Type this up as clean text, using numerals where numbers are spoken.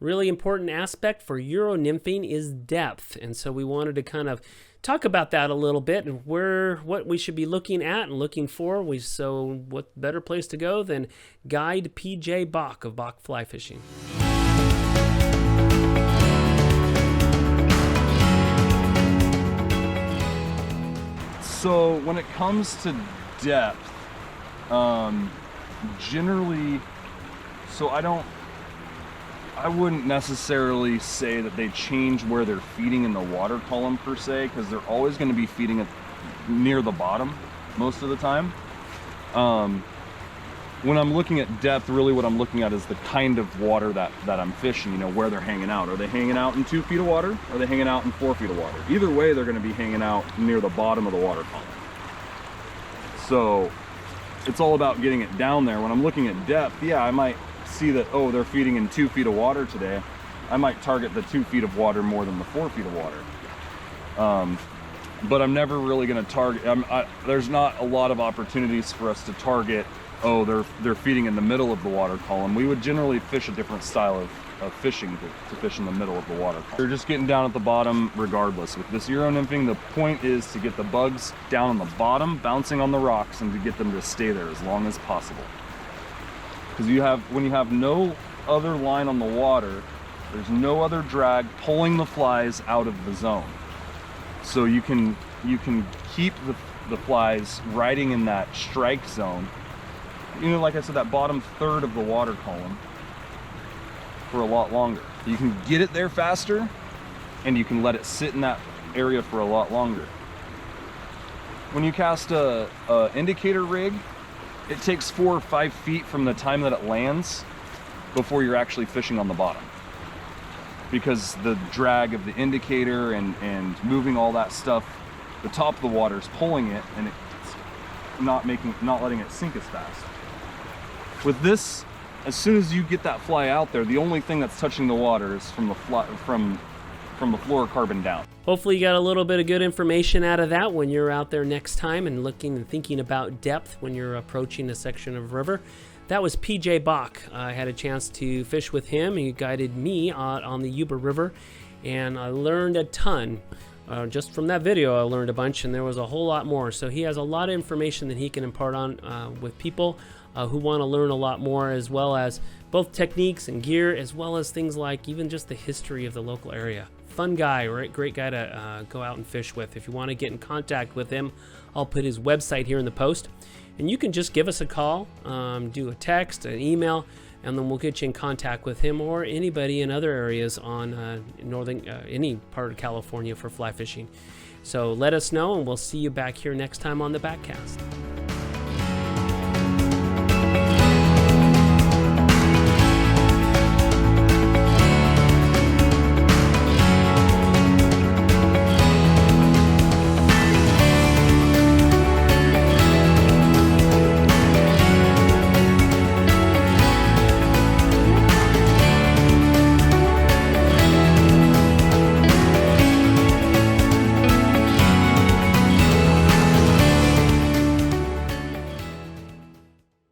really important aspect for Euro nymphing is depth. And so we wanted to kind of talk about that a little bit and what we should be looking at and looking for. So what better place to go than guide BJ Bock of Bock Fly Fishing. So when it comes to depth, generally, I wouldn't necessarily say that they change where they're feeding in the water column per se, because they're always going to be feeding it near the bottom most of the time. When I'm looking at depth, really what I'm looking at is the kind of water that I'm fishing, where they're hanging out. Are they hanging out in 2 feet of water? Or are they hanging out in 4 feet of water? Either way, they're going to be hanging out near the bottom of the water column. So it's all about getting it down there. When I'm looking at depth, yeah, I might see that, oh, they're feeding in 2 feet of water today. I might target the 2 feet of water more than the 4 feet of water. But I'm never really going to target, there's not a lot of opportunities for us to target, oh, they're feeding in the middle of the water column. We would generally fish a different style of fishing to fish in the middle of the water column. They're just getting down at the bottom regardless. With this Euro nymphing, the point is to get the bugs down on the bottom, bouncing on the rocks, and to get them to stay there as long as possible. Because when you have no other line on the water, there's no other drag pulling the flies out of the zone. So you can keep the flies riding in that strike zone, like I said, that bottom third of the water column for a lot longer. You can get it there faster, and you can let it sit in that area for a lot longer. When you cast a indicator rig, it takes 4 or 5 feet from the time that it lands before you're actually fishing on the bottom, because the drag of the indicator and moving all that stuff, the top of the water is pulling it, and it's not letting it sink as fast. With this, as soon as you get that fly out there, the only thing that's touching the water is from the fluorocarbon down. Hopefully you got a little bit of good information out of that when you're out there next time and looking and thinking about depth when you're approaching a section of river. That was BJ Bock. I had a chance to fish with him. He guided me out on the Yuba River, and I learned a ton. Just from that video, I learned a bunch, and there was a whole lot more. So he has a lot of information that he can impart on with people who want to learn a lot more, as well as both techniques and gear, as well as things like even just the history of the local area. Fun guy, right? Great guy to go out and fish with. If you want to get in contact with him, I'll put his website here in the post. And you can just give us a call, do a text, an email, and then we'll get you in contact with him or anybody in other areas on any part of California for fly fishing. So let us know, and we'll see you back here next time on the Backcast.